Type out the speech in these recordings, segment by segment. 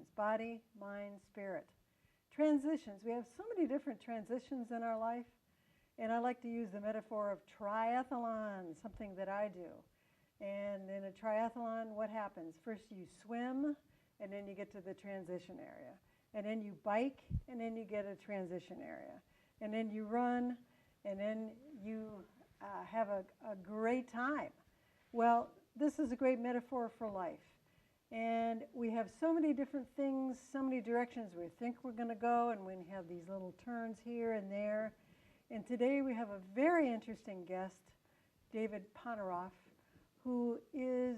transitions, body, mind, spirit. Transitions, we have so many different transitions in our life, and I like to use the metaphor of triathlon, something that I do. And in a triathlon, what happens? First you swim, and then you get to the transition area. And then you bike, and then you get a transition area. And then you run, and then you have a great time. Well, this is a great metaphor for life. And we have so many different things, so many directions we think we're going to go, and we have these little turns here and there. And today we have a very interesting guest, David Ponoroff, who is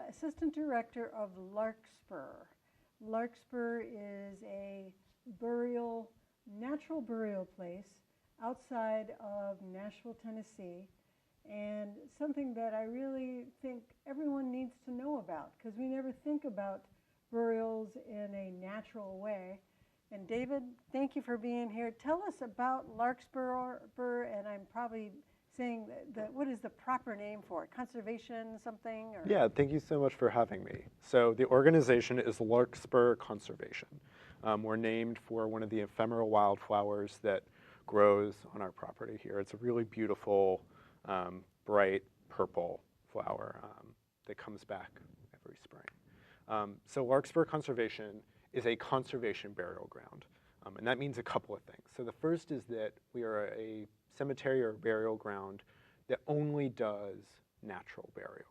Assistant Director of Larkspur. Larkspur is a natural burial place outside of Nashville, Tennessee, and something that I really think everyone needs to know about, because we never think about burials in a natural way. And David, thank you for being here. Tell us about Larkspur, and I'm probably saying that what is the proper name for it? Conservation something? Or? Yeah, thank you so much for having me. So the organization is Larkspur Conservation. We're named for one of the ephemeral wildflowers that grows on our property here. It's a really beautiful, bright purple flower that comes back every spring. So Larkspur Conservation is a conservation burial ground. And that means a couple of things. So the first is that we are a cemetery or burial ground that only does natural burial.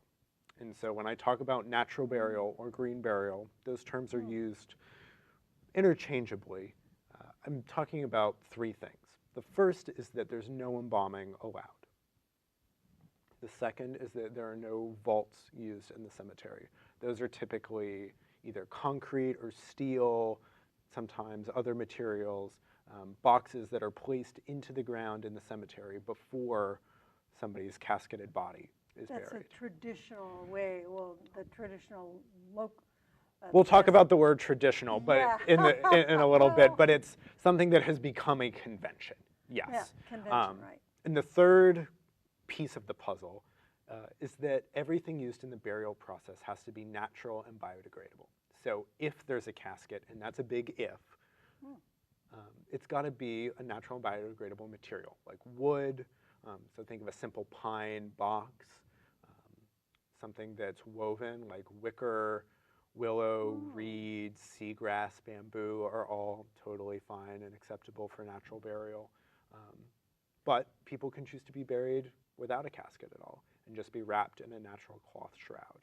And so when I talk about natural burial or green burial, those terms are used interchangeably. I'm talking about three things. The first is that there's no embalming allowed. The second is that there are no vaults used in the cemetery. Those are typically either concrete or steel, sometimes other materials, boxes that are placed into the ground in the cemetery before somebody's casketed body is buried. That's a traditional way, well, the traditional local. We'll talk about the word traditional, but yeah. in a little bit, but it's something that has become a convention, yes. Yeah, convention, right. And the third piece of the puzzle is that everything used in the burial process has to be natural and biodegradable. So if there's a casket, and that's a big if, it's got to be a natural and biodegradable material, like wood. So think of a simple pine box, something that's woven, like wicker, willow, reed, seagrass, bamboo are all totally fine and acceptable for natural burial. But people can choose to be buried without a casket at all and just be wrapped in a natural cloth shroud,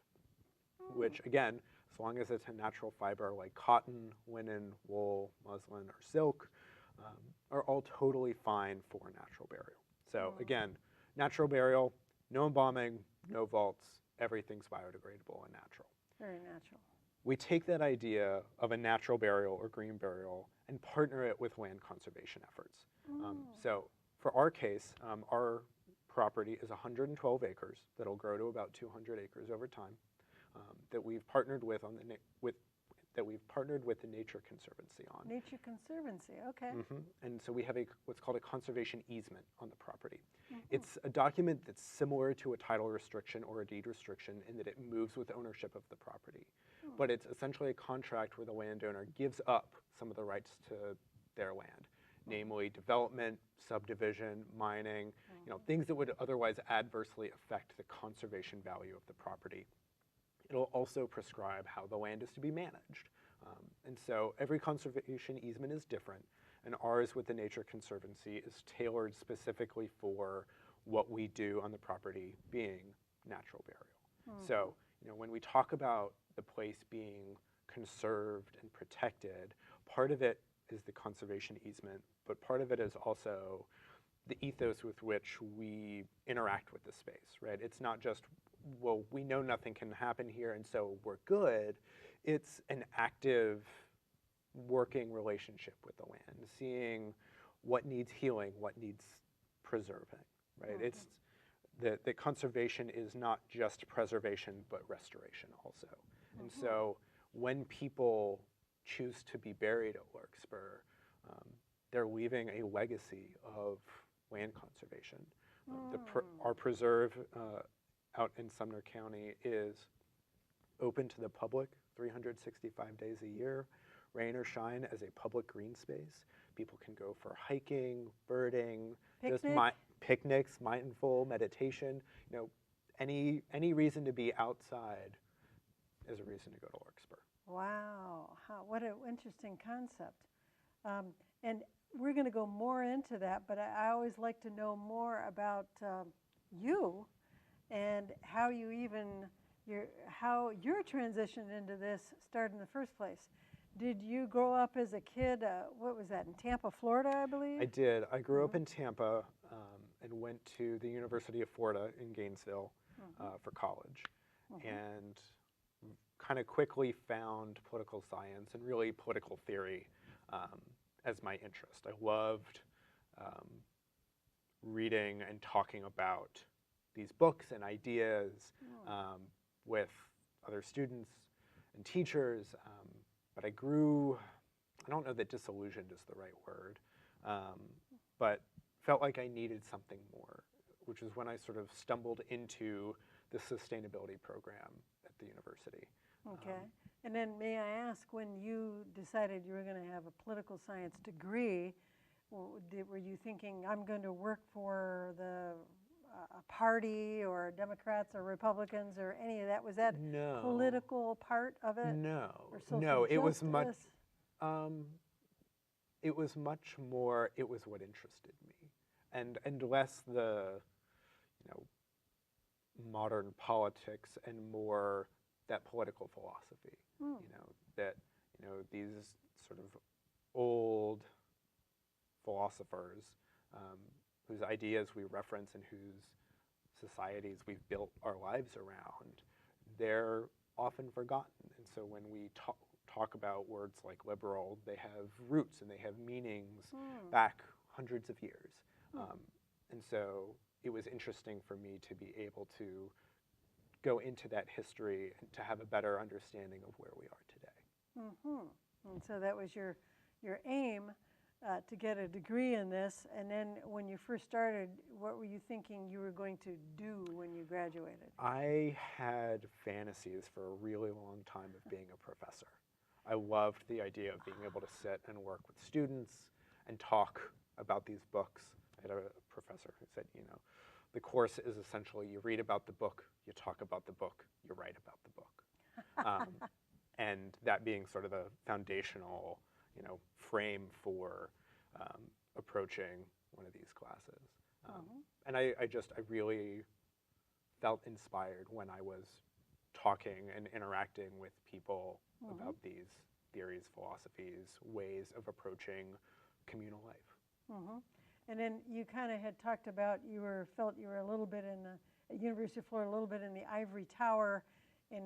which again, as long as it's a natural fiber like cotton, linen, wool, muslin, or silk, are all totally fine for natural burial. So again, natural burial, no embalming, no vaults, everything's biodegradable and natural. Very natural. We take that idea of a natural burial or green burial and partner it with land conservation efforts. So for our case, our property is 112 acres that'll grow to about 200 acres over time. That we've partnered with the Nature Conservancy on. Nature Conservancy, okay. And so we have what's called a conservation easement on the property. It's a document that's similar to a title restriction or a deed restriction in that it moves with ownership of the property. But it's essentially a contract where the landowner gives up some of the rights to their land, namely development, subdivision, mining, things that would otherwise adversely affect the conservation value of the property. It'll also prescribe how the land is to be managed. And so every conservation easement is different, and ours with the Nature Conservancy is tailored specifically for what we do on the property being natural burial. So, when we talk about the place being conserved and protected, part of it is the conservation easement, but part of it is also the ethos with which we interact with the space, right? It's not just, well, we know nothing can happen here and so we're good. It's an active working relationship with the land, seeing what needs healing, what needs preserving, right? It's that conservation is not just preservation, but restoration also. And so when people choose to be buried at Larkspur, they're leaving a legacy of land conservation. Our preserve out in Sumner County is open to the public 365 days a year. rain or shine, as a public green space. People can go for hiking, birding, just picnics, mindful meditation. You know, any reason to be outside is a reason to go to Larkspur. Wow, what an interesting concept. And we're going to go more into that, but I always like to know more about you and how your transition into this started in the first place. Did you grow up as a kid, what was that, in Tampa, Florida, I believe? I did. I grew up in Tampa and went to the University of Florida in Gainesville for college. And kind of quickly found political science and really political theory as my interest. I loved reading and talking about these books and ideas with other students and teachers, but I don't know that disillusioned is the right word, but felt like I needed something more, which is when I sort of stumbled into the sustainability program at the university. Okay. And then may I ask, when you decided you were going to have a political science degree, were you thinking, I'm going to work for a party or Democrats or Republicans or any of that? Was that political part of it? No. Or social No, it was justice? it was much more, it was what interested me. And less the, modern politics and more that political philosophy. That these sort of old philosophers whose ideas we reference and whose societies we've built our lives around, they're often forgotten. And so when we talk about words like liberal, they have roots and they have meanings back hundreds of years. And so it was interesting for me to be able to go into that history and to have a better understanding of where we are today. And so that was your aim, to get a degree in this. And then when you first started, what were you thinking you were going to do when you graduated? I had fantasies for a really long time of being a professor. I loved the idea of being able to sit and work with students and talk about these books. I had a professor who said, the course is essentially you read about the book, you talk about the book, you write about the book. And that being sort of the foundational, frame for approaching one of these classes. And I really felt inspired when I was talking and interacting with people about these theories, philosophies, ways of approaching communal life. And then you kind of had talked about felt you were a little bit at University of Florida, a little bit in the ivory tower, and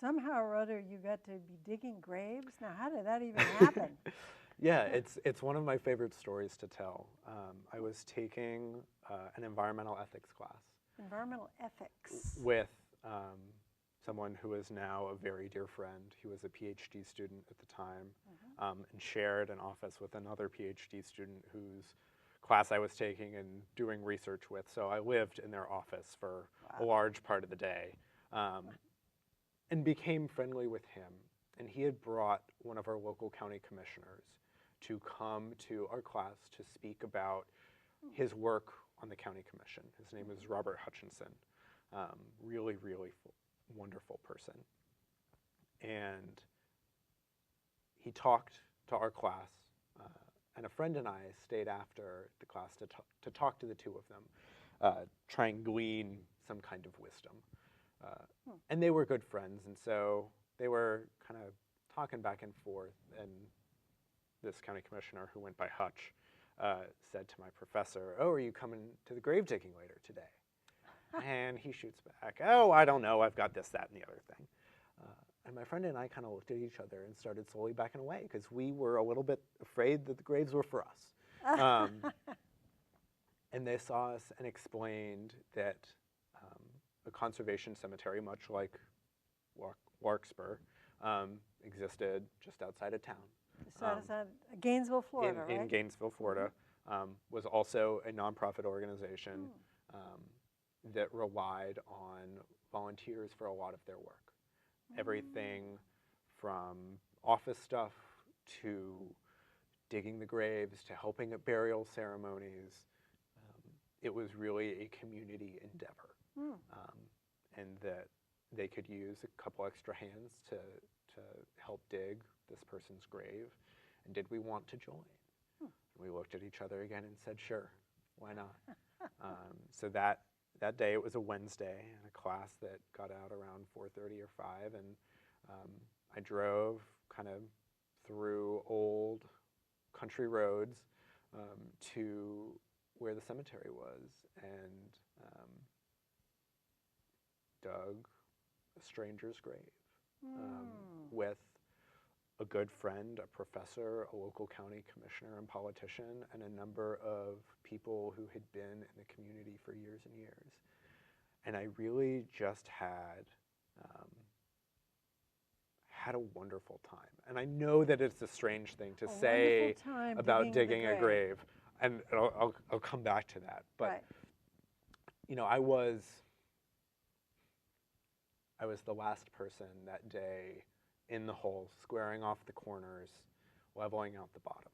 somehow or other you got to be digging graves. Now, how did that even happen? Yeah, it's one of my favorite stories to tell. I was taking an environmental ethics class. Environmental ethics. With someone who is now a very dear friend. He was a PhD student at the time, and shared an office with another PhD student whose class I was taking and doing research with. So I lived in their office for a large part of the day, and became friendly with him. And he had brought one of our local county commissioners to come to our class to speak about his work on the county commission. His name is Robert Hutchinson. Really, really wonderful person. And he talked to our class, and a friend and I stayed after the class to talk to the two of them, try and glean some kind of wisdom. And they were good friends, and so they were kind of talking back and forth, and this county commissioner, who went by Hutch, said to my professor, "Oh, are you coming to the grave digging later today?" And he shoots back, "Oh, I don't know, I've got this, that, and the other thing." And my friend and I kind of looked at each other and started slowly backing away, because we were a little bit afraid that the graves were for us. And they saw us and explained that a conservation cemetery, much like Larkspur, existed just outside of town. Just outside Gainesville, Florida, right? In Gainesville, Florida. Was also a nonprofit organization that relied on volunteers for a lot of their work. Everything from office stuff to digging the graves to helping at burial ceremonies. It was really a community endeavor, and that they could use a couple extra hands to help dig this person's grave. And did we want to join? We looked at each other again and said, sure, why not? So that day, it was a Wednesday, in a class that got out around 4:30 or 5, and I drove kind of through old country roads to where the cemetery was, and dug a stranger's grave with a good friend, a professor, a local county commissioner and politician, and a number of people who had been in the community for years and years. And I really just had a wonderful time. And I know that it's a strange thing to say about digging a grave, and I'll come back to that. But you know, I was the last person that day in the hole, squaring off the corners, leveling out the bottom.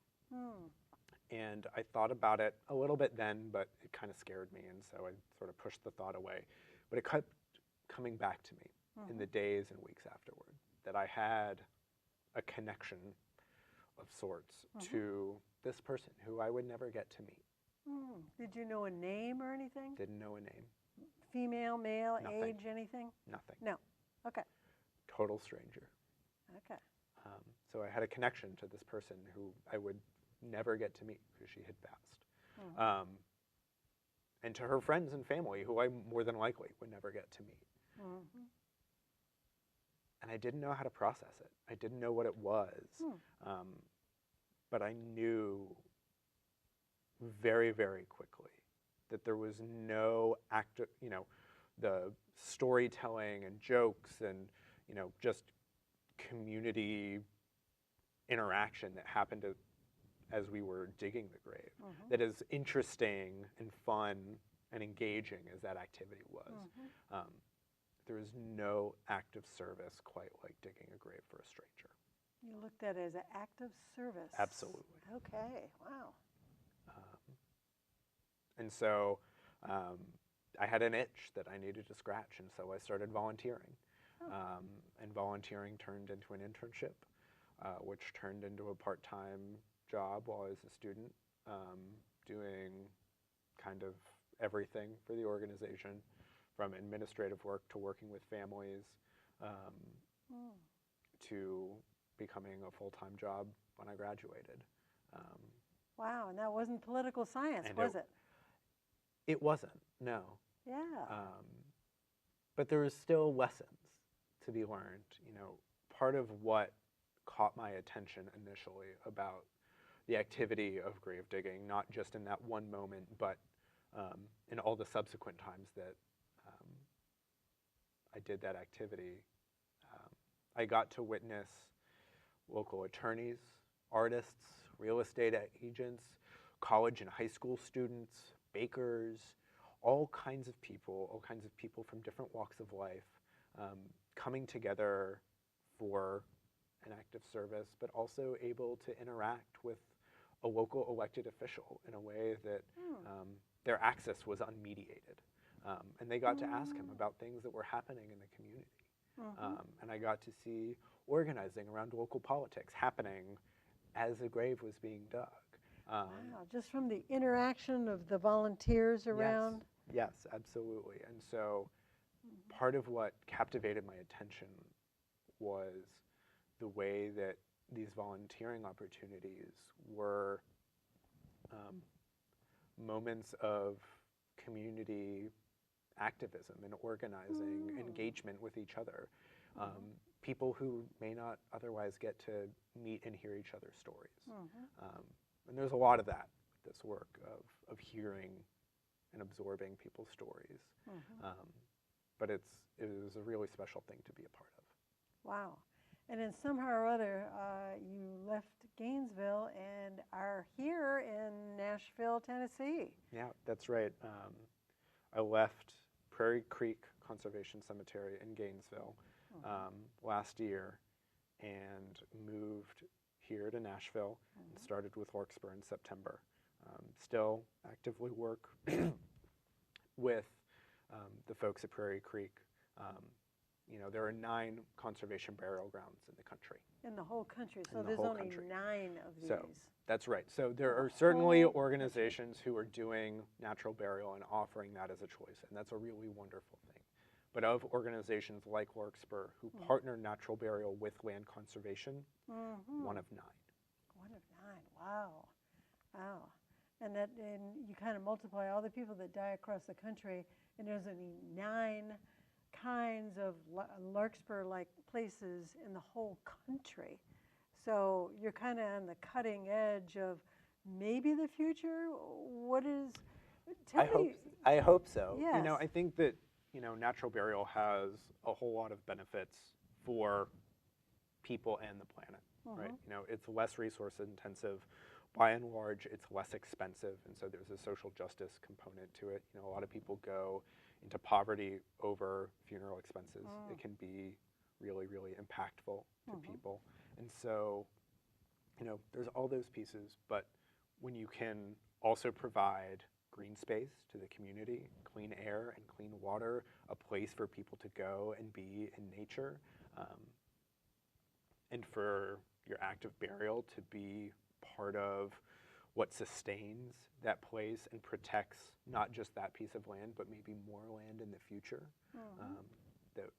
And I thought about it a little bit then, but it kind of scared me, and so I sort of pushed the thought away. But it kept coming back to me in the days and weeks afterward, that I had a connection of sorts to this person who I would never get to meet. Did you know a name or anything? Didn't know a name. Female, male, Nothing. age, anything? Nothing. No. Okay. Total stranger. Okay. So I had a connection to this person who I would never get to meet because she had passed. And to her friends and family, who I more than likely would never get to meet. And I didn't know how to process it. I didn't know what it was. But I knew very, very quickly that there was no active, you know, the storytelling and jokes and, you know, just community interaction that happened as we were digging the grave, that is interesting and fun and engaging as that activity was. There is no act of service quite like digging a grave for a stranger. You looked at it as an act of service. Absolutely. Okay, wow. And so I had an itch that I needed to scratch, and so I started volunteering. And volunteering turned into an internship, which turned into a part-time job while I was a student, doing kind of everything for the organization, from administrative work to working with families, to becoming a full-time job when I graduated. Wow, and that wasn't political science, was it? It wasn't, no. Yeah. But there was still lessons to be learned. You know, part of what caught my attention initially about the activity of grave digging, not just in that one moment, but in all the subsequent times that I did that activity, I got to witness local attorneys, artists, real estate agents, college and high school students, bakers, all kinds of people from different walks of life, coming together for an act of service, but also able to interact with a local elected official in a way that their access was unmediated. And they got to ask him about things that were happening in the community. And I got to see organizing around local politics happening as a grave was being dug. Wow, just from the interaction of the volunteers around? Yes, absolutely. And so part of what captivated my attention was the way that these volunteering opportunities were moments of community activism and organizing, engagement with each other. People who may not otherwise get to meet and hear each other's stories. And there's a lot of that, this work of hearing and absorbing people's stories. But it was a really special thing to be a part of. Wow. And then somehow or other, you left Gainesville and are here in Nashville, Tennessee. Yeah, that's right. I left Prairie Creek Conservation Cemetery in Gainesville last year and moved here to Nashville and started with Larkspur in September. Still actively work with the folks at Prairie Creek. You know, there are 9 conservation burial grounds in the country. In the whole country, so In the there's whole only country. 9 of these. So that's right. So there are certainly organizations who are doing natural burial and offering that as a choice, and that's a really wonderful thing. But of organizations like Larkspur who partner natural burial with land conservation, one of 9. One of 9. Wow, wow. And you kind of multiply all the people that die across the country, and there's only 9 kinds of Larkspur-like places in the whole country. So you're kind of on the cutting edge of maybe the future. What is? I hope so. Yes. You know, I think that, you know, natural burial has a whole lot of benefits for people and the planet, right? You know, it's less resource intensive. By and large, it's less expensive, and so there's a social justice component to it. You know, a lot of people go into poverty over funeral expenses. It can be really, really impactful to people. And so, you know, there's all those pieces, but when you can also provide green space to the community, clean air and clean water, a place for people to go and be in nature, and for your act of burial to be part of what sustains that place and protects not just that piece of land, but maybe more land in the future. That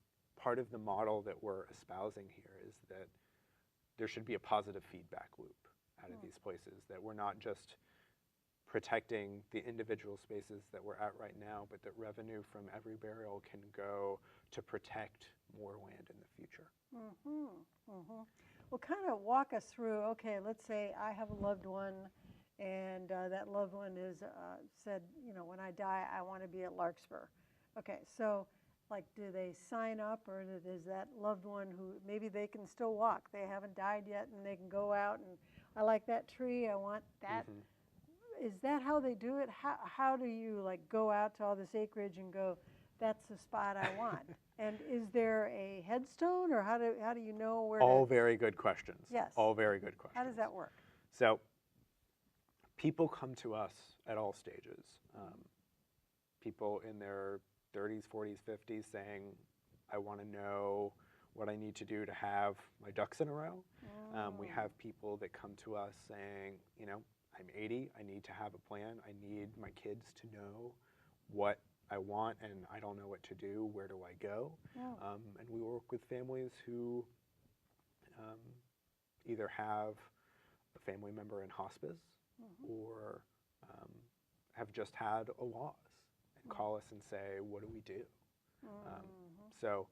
part of the model that we're espousing here is that there should be a positive feedback loop out of these places, that we're not just protecting the individual spaces that we're at right now, but that revenue from every burial can go to protect more land in the future. Well, kind of walk us through, okay, let's say I have a loved one, and that loved one is said, you know, when I die, I want to be at Larkspur. Okay, so like, do they sign up, or is that loved one who maybe they can still walk? They haven't died yet, and they can go out and I like that tree. I want that. Is that how they do it? How do you like go out to all this acreage and go, that's the spot I want? And is there a headstone, or how do you know where? All very good questions. Yes. All very good questions. How does that work? So people come to us at all stages. People in their 30s, 40s, 50s saying, I want to know what I need to do to have my ducks in a row. We have people that come to us saying, you know, I'm 80, I need to have a plan. I need my kids to know what I want, and I don't know what to do. Where do I go? And we work with families who either have a family member in hospice or have just had a loss and call us and say, what do we do? So,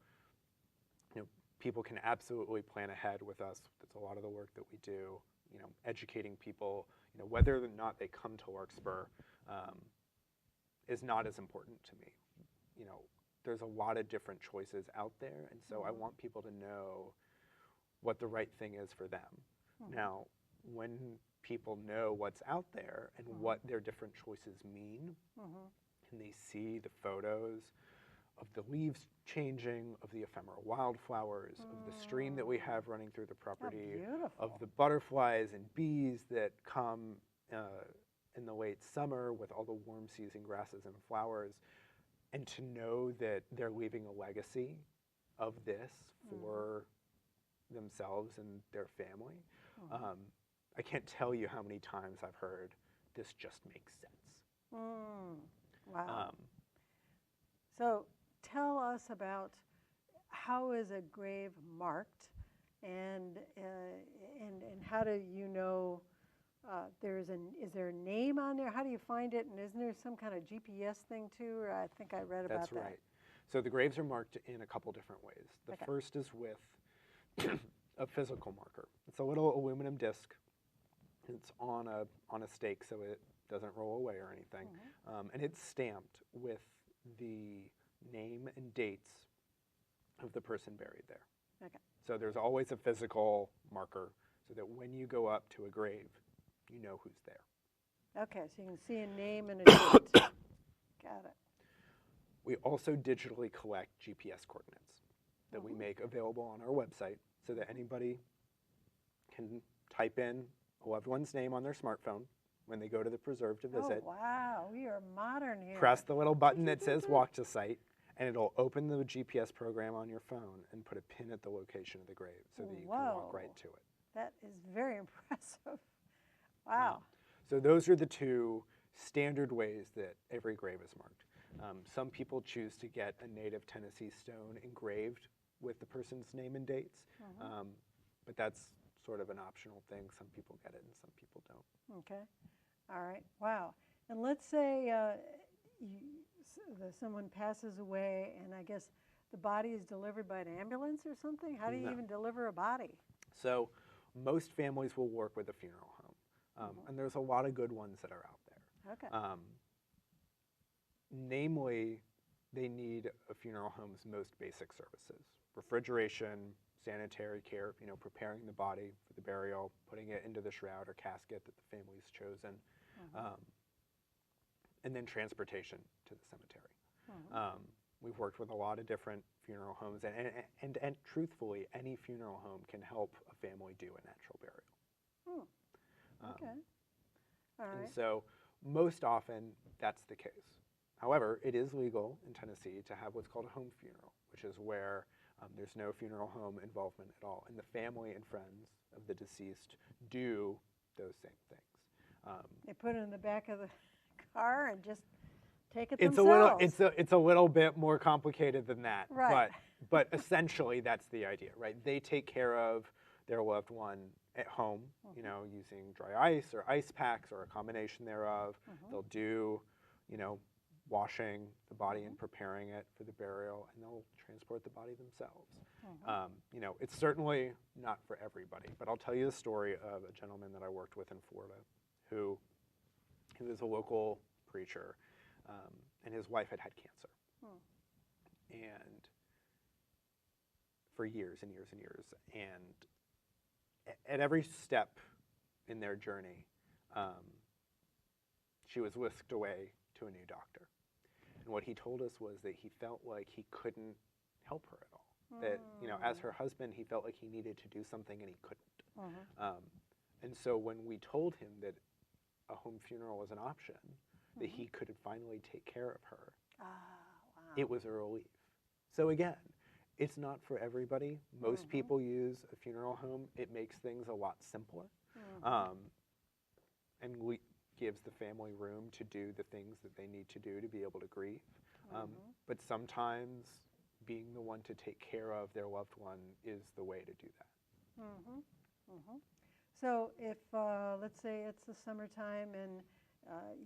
you know, people can absolutely plan ahead with us. That's a lot of the work that we do. You know, educating people, you know, whether or not they come to Larkspur is not as important to me. You know, there's a lot of different choices out there, and so I want people to know what the right thing is for them. Now, when people know what's out there and what their different choices mean, and they see the photos of the leaves changing, of the ephemeral wildflowers, of the stream that we have running through the property, of the butterflies and bees that come in the late summer with all the warm season grasses and flowers, and to know that they're leaving a legacy of this for themselves and their family. I can't tell you how many times I've heard, this just makes sense. Wow. So tell us about how is a grave marked, and how do you know is there a name on there? How do you find it? And isn't there some kind of GPS thing too? Or I think I read about that. That's right. So the graves are marked in a couple different ways. The first is with a physical marker. It's a little aluminum disc. It's on a stake so it doesn't roll away or anything. And it's stamped with the name and dates of the person buried there. So there's always a physical marker so that when you go up to a grave, you know who's there. Okay, so you can see a name and a date. Got it. We also digitally collect GPS coordinates that we make available on our website so that anybody can type in a loved one's name on their smartphone when they go to the preserve to visit. Oh, wow, we are modern here. Press the little button that says walk to site, and it'll open the GPS program on your phone and put a pin at the location of the grave so that you can walk right to it. That is very impressive. Wow. So those are the two standard ways that every grave is marked. Some people choose to get a native Tennessee stone engraved with the person's name and dates, but that's sort of an optional thing. Some people get it and some people don't. Okay. All right. Wow. And let's say someone passes away, and I guess the body is delivered by an ambulance or something? How do you even deliver a body? So most families will work with a funeral home, and there's a lot of good ones that are out there. Okay. Namely, they need a funeral home's most basic services: refrigeration, sanitary care, preparing the body for the burial, putting it into the shroud or casket that the family's chosen, and then transportation to the cemetery. We've worked with a lot of different funeral homes, and truthfully, any funeral home can help a family do a natural burial. Okay. All right. And so most often, that's the case. However, it is legal in Tennessee to have what's called a home funeral, which is where there's no funeral home involvement at all, and the family and friends of the deceased do those same things. They put it in the back of the car and just take it It's themselves. it's a little bit more complicated than that, Right. but essentially that's the idea, right? They take care of their loved one at home, using dry ice or ice packs or a combination thereof. They'll do, washing the body and preparing it for the burial, and they'll transport the body themselves. It's certainly not for everybody, but I'll tell you the story of a gentleman that I worked with in Florida who was a local preacher, and his wife had cancer. And for years and years and years. And at every step in their journey, she was whisked away to a new doctor. And what he told us was that he felt like he couldn't help her at all. That, as her husband, he felt like he needed to do something and he couldn't. And so when we told him that a home funeral was an option, that he could finally take care of her, it was a relief. So again, it's not for everybody. Most people use a funeral home. It makes things a lot simpler, and gives the family room to do the things that they need to do to be able to grieve. But sometimes being the one to take care of their loved one is the way to do that. So if, let's say it's the summertime and a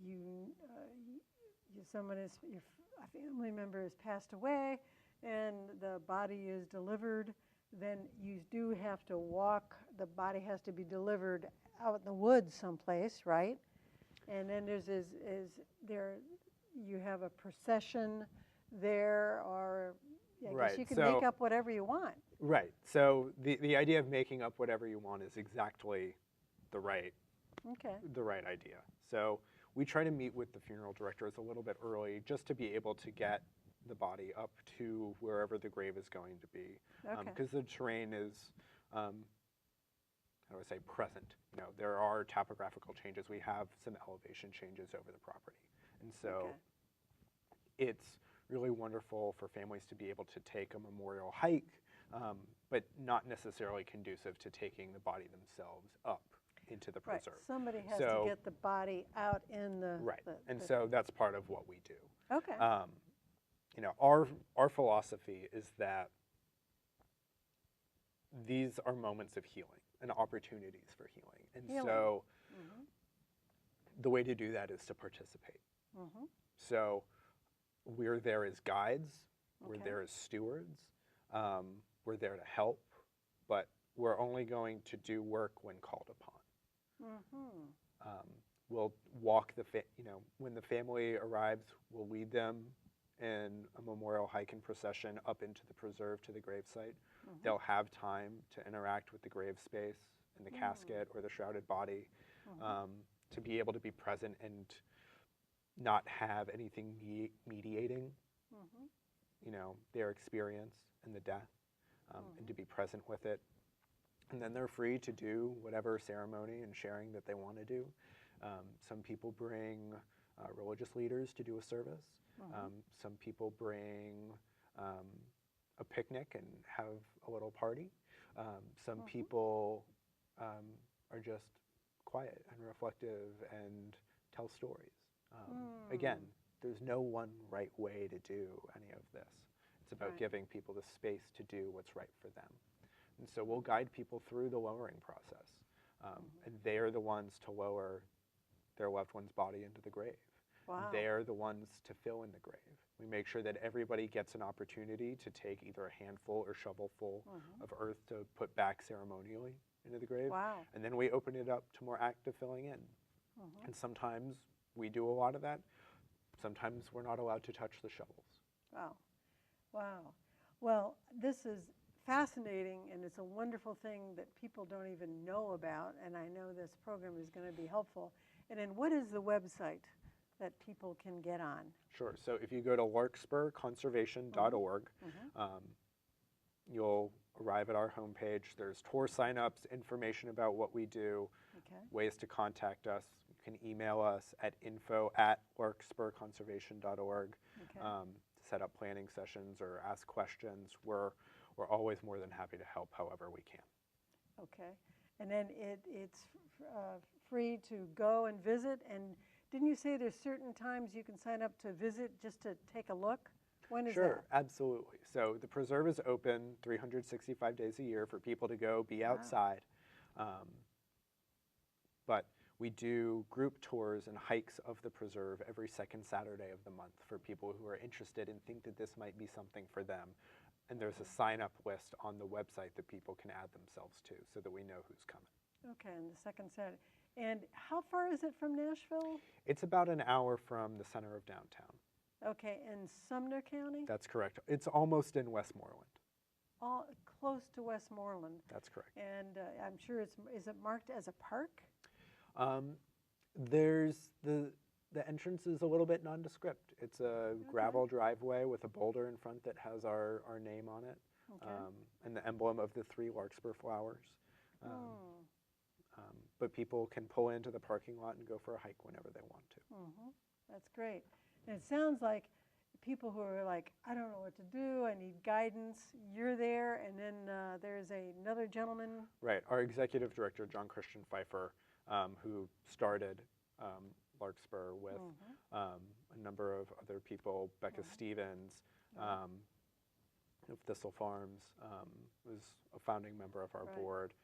family member has passed away and the body is delivered, then you do have to walk, the body has to be delivered out in the woods someplace, right? And then you have a procession there, or I guess you can make up whatever you want. Right. So the idea of making up whatever you want is exactly the right idea. So we try to meet with the funeral directors a little bit early just to be able to get the body up to wherever the grave is going to be, because the terrain is, how do I say, present. There are topographical changes. We have some elevation changes over the property, and so it's really wonderful for families to be able to take a memorial hike, but not necessarily conducive to taking the body themselves up into the preserve. Right. Somebody has to get the body out in the... Right, so that's part of what we do. Okay. Our philosophy is that these are moments of healing and opportunities for healing. And so the way to do that is to participate. So we're there as guides, we're there as stewards, we're there to help, but we're only going to do work when called upon. We'll walk when the family arrives, we'll lead them in a memorial hike and procession up into the preserve to the gravesite. They'll have time to interact with the grave space and the casket or the shrouded body, to be able to be present and not have anything mediating, their experience and the death, and to be present with it And then they're free to do whatever ceremony and sharing that they want to do. Some people bring religious leaders to do a service. Some people bring a picnic and have a little party. Some people are just quiet and reflective and tell stories. Again, there's no one right way to do any of this. It's about giving people the space to do what's right for them. And so we'll guide people through the lowering process. And they're the ones to lower their loved one's body into the grave. Wow. They're the ones to fill in the grave. We make sure that everybody gets an opportunity to take either a handful or shovelful of earth to put back ceremonially into the grave. Wow. And then we open it up to more active filling in. And sometimes we do a lot of that. Sometimes we're not allowed to touch the shovels. Wow. Wow. Well, this is fascinating, and it's a wonderful thing that people don't even know about, and I know this program is going to be helpful. And then what is the website that people can get on? Sure. So if you go to larkspurconservation.org, you'll arrive at our homepage. There's tour signups, information about what we do, ways to contact us. You can email us at info@larkspurconservation.org to set up planning sessions or ask questions. We're always more than happy to help however we can. Okay. And then it's free to go and visit. And didn't you say there's certain times you can sign up to visit just to take a look? When is that? Sure, absolutely. So the preserve is open 365 days a year for people to go be outside. But we do group tours and hikes of the preserve every second Saturday of the month for people who are interested and think that this might be something for them. And there's a sign-up list on the website that people can add themselves to so that we know who's coming. Okay, and the second Saturday. And how far is it from Nashville? It's about an hour from the center of downtown. Okay, in Sumner County? That's correct. It's almost in Westmoreland. All close to Westmoreland. That's correct. And I'm sure is it marked as a park? There's the entrance is a little bit nondescript. It's a gravel driveway with a boulder in front that has our name on it, and the emblem of the 3 larkspur flowers. But people can pull into the parking lot and go for a hike whenever they want to. That's great. And it sounds like people who are like, I don't know what to do, I need guidance, you're there, and then there's another gentleman. Right. Our executive director, John Christian Pfeiffer, who started Larkspur with a number of other people. Becca Stevens of Thistle Farms was a founding member of our board.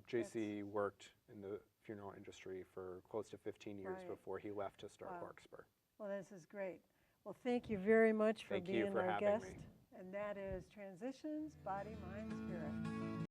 JC worked in the funeral industry for close to 15 years before he left to start Larkspur. Well, this is great. Well, thank you very much for being our guest. Me. And that is Transitions, Body, Mind, Spirit.